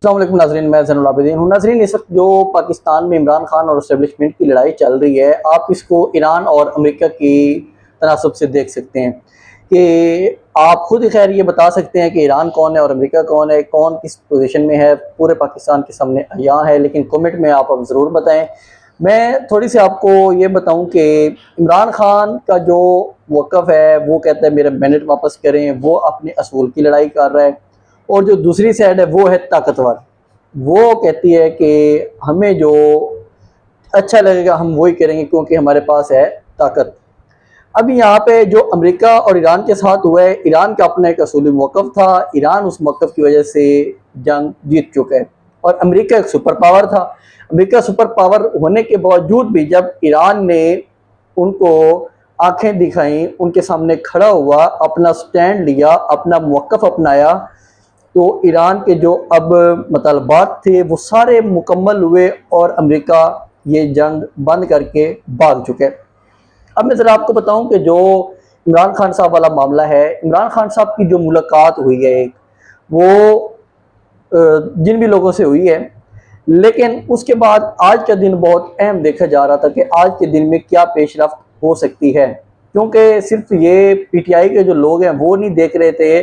अस्सलाम वालेकुम नाज़रीन, मैं ज़ैनुल आबिदीन हूँ। नाज़रीन, इस वक्त जो पाकिस्तान में इमरान खान और एस्टेब्लिशमेंट की लड़ाई चल रही है, आप इसको ईरान और अमेरिका की तनासब से देख सकते हैं कि आप खुद खैर ये बता सकते हैं कि ईरान कौन है और अमेरिका कौन है, कौन किस पोजीशन में है, पूरे पाकिस्तान के सामने अयां है। लेकिन कमेंट में आप अब ज़रूर बताएं। मैं थोड़ी सी आपको ये बताऊं कि इमरान खान का जो वक़्फ़ है वो कहता है मेरे मैंडेट वापस करें, वो अपने असूल की लड़ाई कर रहा है। और जो दूसरी साइड है वो है ताकतवर, वो कहती है कि हमें जो अच्छा लगेगा हम वही करेंगे क्योंकि हमारे पास है ताकत। अब यहाँ पे जो अमेरिका और ईरान के साथ हुआ है, ईरान का अपना एक असूली मौक़िफ़ था, ईरान उस मौक़िफ़ की वजह से जंग जीत चुका है। और अमेरिका एक सुपर पावर था। अमेरिका सुपर पावर होने के बावजूद भी जब ईरान ने उनको आंखें दिखाई, उनके सामने खड़ा हुआ, अपना स्टैंड लिया, अपना मौक़िफ़ अपनाया, तो ईरान के जो अब मतलबात थे वो सारे मुकम्मल हुए और अमेरिका ये जंग बंद करके भाग चुके। अब मैं ज़रा आपको बताऊं कि जो इमरान खान साहब वाला मामला है, इमरान खान साहब की जो मुलाकात हुई है एक, वो जिन भी लोगों से हुई है, लेकिन उसके बाद आज का दिन बहुत अहम देखा जा रहा था कि आज के दिन में क्या पेशरफ्त हो सकती है। क्योंकि सिर्फ ये पीटीआई के जो लोग हैं वो नहीं देख रहे थे,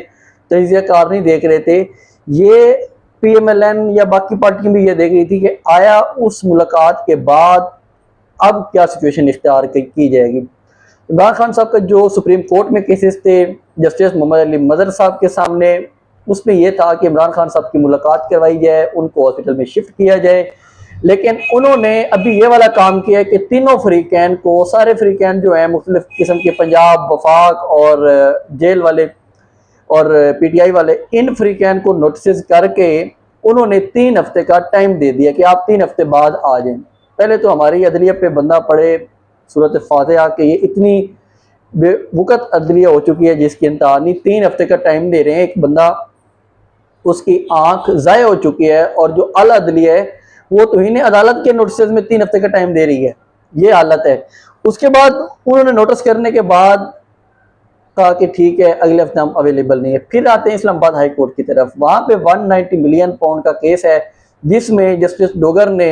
तजियाकार नहीं देख रहे थे, ये पीएमएलएन या बाकी पार्टियां भी ये देख रही थी कि आया उस मुलाकात के बाद अब क्या सिचुएशन इख्तियार की जाएगी। इमरान खान साहब का जो सुप्रीम कोर्ट में केसेस थे जस्टिस मोहम्मद अली मजहर साहब के सामने, उसमें यह था कि इमरान खान साहब की मुलाकात करवाई जाए, उनको हॉस्पिटल में शिफ्ट किया जाए। लेकिन उन्होंने अभी ये वाला काम किया है कि तीनों फ्रीकैन को, सारे फ्रीकैन जो हैं मुख्तलिफ किस्म के, पंजाब, वफाक और जेल वाले और पीटीआई वाले, इन फ्रीकैन को नोटिस करके उन्होंने 3 हफ्ते का टाइम दे दिया कि आप 3 हफ्ते बाद आ जाएं। पहले तो हमारी अदलिया पे बंदा पड़े सूरत फातिहा कि ये इतनी बेवकत अदलिया हो चुकी है जिसकी इंतहा नहीं। 3 हफ्ते का टाइम दे रहे हैं, एक बंदा उसकी आंख ज़ाय हो चुकी है और जो अल अदलिया है वो तो इन्हें अदालत के नोटिस में 3 हफ्ते का टाइम दे रही है। ये हालत है। उसके बाद उन्होंने नोटिस करने के बाद कहा कि ठीक है अगले हफ्ते हम अवेलेबल नहीं है। फिर आते हैं इस्लामाबाद हाई कोर्ट की तरफ, वहां पे 190 मिलियन पाउंड का केस है जिसमें जस्टिस डोगर ने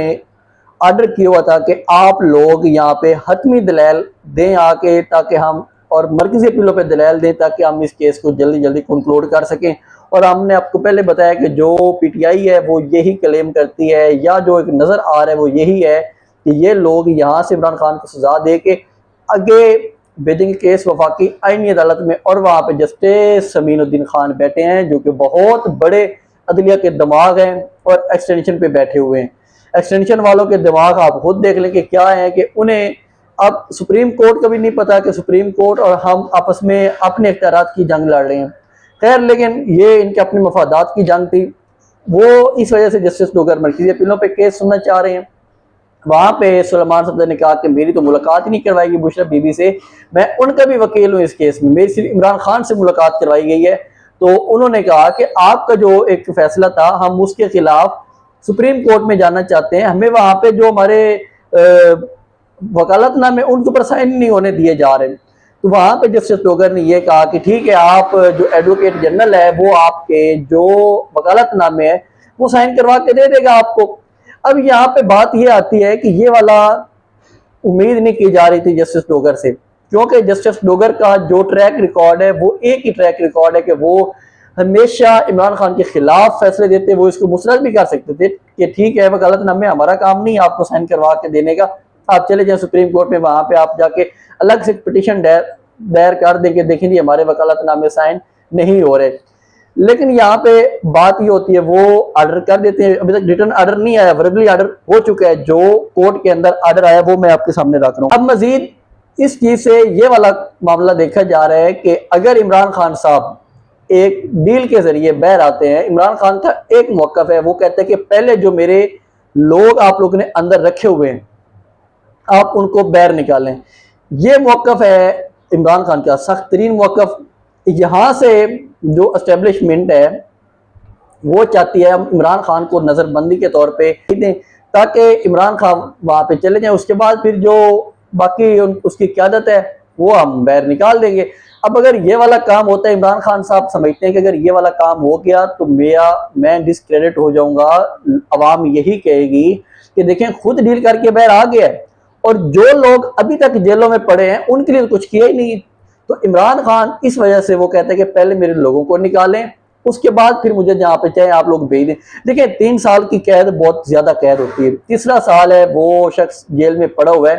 ऑर्डर किया हुआ था कि आप लोग यहाँ पे हतमी दलाल दें आके, ताकि हम, और मरकजी अपीलों पे दलाल दें ताकि हम इस केस को जल्दी जल्दी कंक्लूड कर सकें। और हमने आपको पहले बताया कि जो पीटीआई है वो यही क्लेम करती है, या जो एक नज़र आ रहा है वो यही है कि ये लोग यहाँ से इमरान खान को सजा दे के आगे भेजेंगे केस वफाकी आईनी अदालत में, और वहाँ पे जस्टिस समीनुद्दीन खान बैठे हैं जो कि बहुत बड़े अदलिया के दिमाग हैं और एक्सटेंशन पे बैठे हुए हैं। एक्सटेंशन वालों के दिमाग आप खुद देख लें कि क्या है कि उन्हें अब सुप्रीम कोर्ट का भी नहीं पता कि सुप्रीम कोर्ट और हम आपस में अपने इख्तियारात की जंग लड़ रहे हैं। खैर, लेकिन ये इनके अपने मफादात की जंग थी, वो इस वजह से जस्टिस डोगर मरकजी अपीलों पे केस सुनना चाह रहे हैं। वहां पे सुलेमान सफदर ने कहा कि मेरी तो मुलाकात ही नहीं करवाएगी बुशरा बीबी से, मैं उनका भी वकील हूँ इस केस में, मेरी सिर्फ इमरान खान से मुलाकात करवाई गई है। तो उन्होंने कहा कि आपका जो एक फैसला था हम उसके खिलाफ सुप्रीम कोर्ट में जाना चाहते हैं, हमें वहां पे जो हमारे वकालतनामे उनके ऊपर साइन नहीं होने दिए जा रहे। तो वहां पे जस्टिस डोगर ने यह कहा कि ठीक है, आप जो एडवोकेट जनरल है वो आपके जो वकालतनामे है वो साइन करवा के दे देगा आपको। अब यहाँ पे बात ये आती है कि ये वाला उम्मीद नहीं की जा रही थी जस्टिस डोगर से, क्योंकि जस्टिस डोगर का जो ट्रैक रिकॉर्ड है वो एक ही ट्रैक रिकॉर्ड है कि वो हमेशा इमरान खान के खिलाफ फैसले देते, वो इसको मुस्तरद भी कर सकते थे कि ठीक है वकालतनामे हमारा काम नहीं आपको साइन करवा के देने का, आप चले जाए सुप्रीम कोर्ट में, वहां पे आप जाके अलग से पिटीशन दायर कर देंगे, देखें जी हमारे वकालतनामे साइन नहीं हो रहे। लेकिन यहाँ पे बात ये होती है वो ऑर्डर कर देते हैं, अभी तक रिटर्न ऑर्डर नहीं आया, वर्बली ऑर्डर हो चुका है, जो कोर्ट के अंदर ऑर्डर आया वो मैं आपके सामने रख रहा हूँ। अब मजीद इस चीज से ये वाला मामला देखा जा रहा है कि अगर इमरान खान साहब एक डील के जरिए बाहर आते हैं, इमरान खान का एक मौकफ है, वो कहते हैं कि पहले जो मेरे लोग आप लोगों ने अंदर रखे हुए हैं आप उनको बाहर निकालें। ये मौकफ है इमरान खान का सख्त तरीन मौकफ। यहाँ से जो एस्टेब्लिशमेंट है वो चाहती है हम इमरान खान को नज़रबंदी के तौर पे दें ताकि इमरान खान वहाँ पे चले जाएं, उसके बाद फिर जो बाकी उसकी क़यादत है वो हम बाहर निकाल देंगे। अब अगर ये वाला काम होता है, इमरान खान साहब समझते हैं कि अगर ये वाला काम हो गया तो मैं डिस्क्रेडिट हो जाऊंगा, अवाम यही कहेगी कि देखें खुद डील करके बाहर आ गया है और जो लोग अभी तक जेलों में पड़े हैं उनके लिए कुछ किया ही नहीं है। तो इमरान खान इस वजह से वो कहते हैं कि पहले मेरे लोगों को निकालें, उसके बाद फिर मुझे जहाँ पे चाहे आप लोग भेज दें। देखिए 3 साल की कैद बहुत ज्यादा कैद होती है, तीसरा साल है वो शख्स जेल में पड़ा हुआ है,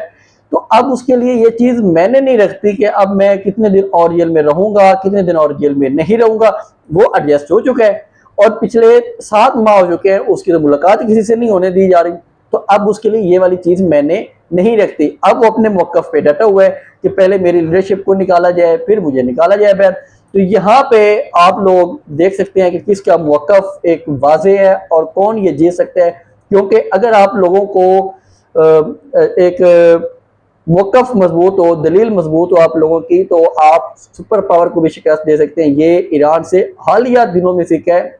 तो अब उसके लिए ये चीज मैंने नहीं रखती कि अब मैं कितने दिन और जेल में रहूंगा, कितने दिन और जेल में नहीं रहूंगा, वो एडजस्ट हो चुका है और पिछले 7 माह हो चुके हैं, उसकी तो मुलाकात किसी से नहीं होने दी जा रही, तो अब उसके लिए ये वाली चीज मैंने नहीं रखती। अब वो अपने मौकफ पे डटा हुआ है कि पहले मेरी लीडरशिप को निकाला जाए फिर मुझे निकाला जाए बाहर। तो यहाँ पे आप लोग देख सकते हैं कि किसका मौकफ एक वाजे है और कौन ये जीत सकता है, क्योंकि अगर आप लोगों को एक मौकफ मजबूत हो, दलील मजबूत हो आप लोगों की, तो आप सुपर पावर को भी शिकस्त दे सकते हैं। ये ईरान से हालिया दिनों में सीखा है,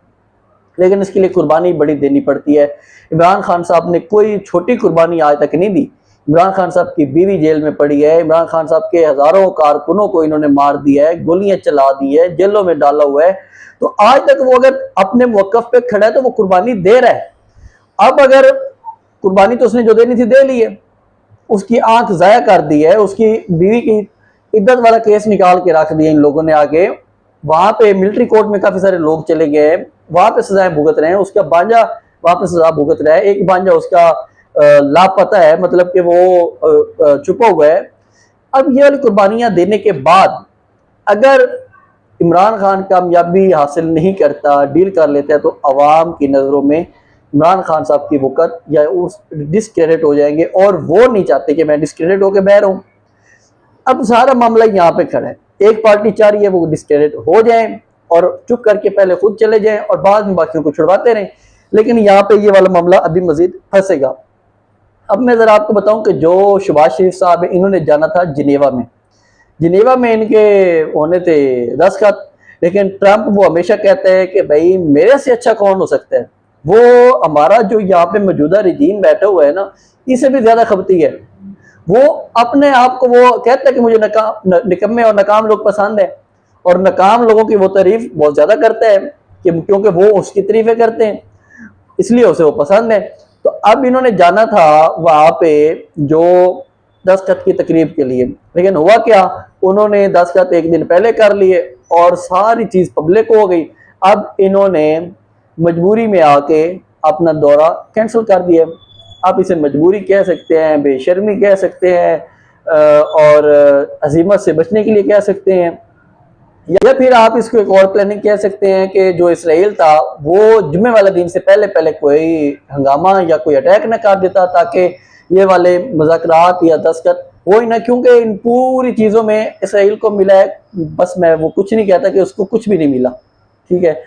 लेकिन इसके लिए कुर्बानी बड़ी देनी पड़ती है। इमरान खान साहब ने कोई छोटी कुर्बानी आज तक नहीं दी। इमरान खान साहब की बीवी जेल में पड़ी है, इमरान खान साहब के हजारों कारकुनों को इन्होंने मार दिया है, गोलियां चला दी है, जेलों में डाला हुआ है, तो आज तक वो अगर अपने मौकफ पे खड़ा है तो वो कुर्बानी दे रहा है। अब अगर कुर्बानी तो उसने जो देनी थी दे ली है, उसकी आंख जाया कर दी है, उसकी बीवी की इद्दत वाला केस निकाल के रख दिया इन लोगों ने आगे, वहां पे मिलिट्री कोर्ट में काफी सारे लोग चले गए, वहां पे सजाएं भुगत रहे हैं, उसका बांजा वहां पे सजा भुगत रहा है, एक बांजा उसका लापता है, मतलब कि वो छुपा हुआ है। अब ये वाली कुर्बानियां देने के बाद अगर इमरान खान कामयाबी हासिल नहीं करता, डील कर लेता है, तो अवाम की नजरों में इमरान खान साहब की वक़्त या उस डिस्क्रेडिट हो जाएंगे और वो नहीं चाहते कि मैं डिस्क्रेडिट होकर बह रहा हूं। अब सारा मामला यहाँ पे खड़ा है, एक पार्टी चाह रही है वो डिस्क्रेडिट हो जाए और चुप करके पहले खुद चले जाएं और बाद में बाकियों को छुड़वाते रहें, लेकिन यहाँ पे ये वाला मामला अभी मजीद फंसेगा। अब मैं जरा आपको बताऊं कि जो शहबाज शरीफ साहब है, इन्होंने जाना था जिनेवा में, जिनेवा में इनके होने थे दस्तखत, लेकिन ट्रंप वो हमेशा कहता है कि भाई मेरे से अच्छा कौन हो सकता है, वो हमारा जो यहाँ पे मौजूदा रिजीम बैठा हुआ है ना, इससे भी ज्यादा खपती है। वो अपने आप को वो कहता है कि मुझे निकम्मे और नाकाम लोग पसंद है, और नाकाम लोगों की वो तारीफ बहुत ज्यादा करता है कि क्योंकि वो उसकी तारीफें करते हैं, इसलिए उसे वो पसंद है। तो अब इन्होंने जाना था वहां पे जो दस्तखत की तकरीब के लिए, लेकिन हुआ क्या, उन्होंने दस्तखत एक दिन पहले कर लिए और सारी चीज पब्लिक हो गई। अब इन्होंने मजबूरी में आके अपना दौरा कैंसिल कर दिया। आप इसे मजबूरी कह सकते हैं, बेशर्मी कह सकते हैं और अजीमत से बचने के लिए कह सकते हैं, या फिर आप इसको एक और प्लानिंग कह सकते हैं कि जो इसराइल था वो जुम्मे वाले दिन से पहले पहले कोई हंगामा या कोई अटैक न कर देता, ताकि ये वाले मुज़ाकरात या दस्तखत हो ही ना, क्योंकि इन पूरी चीज़ों में इसराइल को मिला है, बस मैं वो कुछ नहीं कहता कि उसको कुछ भी नहीं मिला, ठीक है।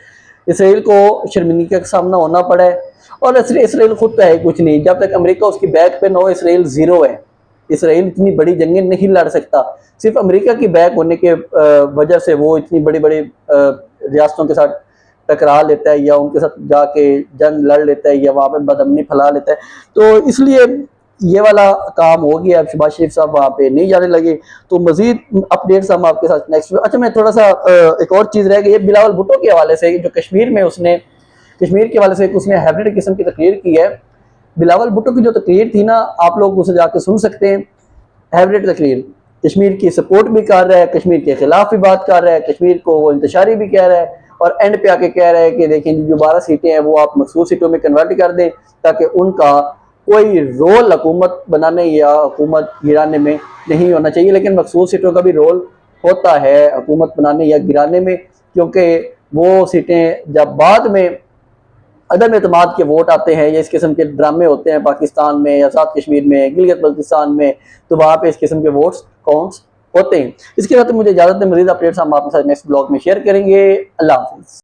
इसराइल को शर्मिंदगी का सामना होना पड़ा है, और इसराइल खुद तो है कुछ नहीं, जब तक अमेरिका उसकी बैक पे न हो इसराइल जीरो है। इसराइल इतनी बड़ी जंगें नहीं लड़ सकता, सिर्फ अमेरिका की बैक होने के वजह से वो इतनी बड़ी बड़ी रियासतों के साथ टकरा लेता है या उनके साथ जाके जंग लड़ लेता है या वहाँ पे बदअमनी फैला लेता है। तो इसलिए ये वाला काम हो गया। अब शहबाज शरीफ साहब वहाँ पे नहीं जाने लगे, तो मजीद अपडेट्स हम आपके साथ नेक्स्ट। अच्छा, मैं थोड़ा सा एक और चीज़ रह गई, बिलावल भुट्टो के हवाले से, जो कश्मीर में उसने कश्मीर के हवाले से उसने हाइब्रिड किस्म की तकरीर की है। बिलावल भुट्टो की जो तकरीर थी ना, आप लोग उसे जाके सुन सकते हैं। हाइब्रिड तकरीर, कश्मीर की सपोर्ट भी कर रहा है, कश्मीर के खिलाफ भी बात कर रहा है, कश्मीर को वो इंतशारी भी कह रहा है, और एंड पे आके कह रहा है कि देखें जो 12 सीटें हैं वो आप मखसूस सीटों में कन्वर्ट कर दें, ताकि उनका कोई रोल हुकूमत बनाने या हुकूमत गिराने में नहीं होना चाहिए। लेकिन मखसूस सीटों का भी रोल होता है हुकूमत बनाने या गिराने में, क्योंकि वो सीटें जब बाद में अदम एतमाद के वोट आते हैं या इस किस्म के ड्रामे होते हैं पाकिस्तान में या आज़ाद कश्मीर में, गिलगित बल्तिस्तान में, तो वहाँ पे इस किस्म के वोट्स काउंट्स होते हैं। इसके साथ मुझे इजाज़त है, मज़ीद अपडेट्स हम आपके साथ नेक्स्ट ब्लॉग में शेयर करेंगे। अल्लाह हाफ़िज़।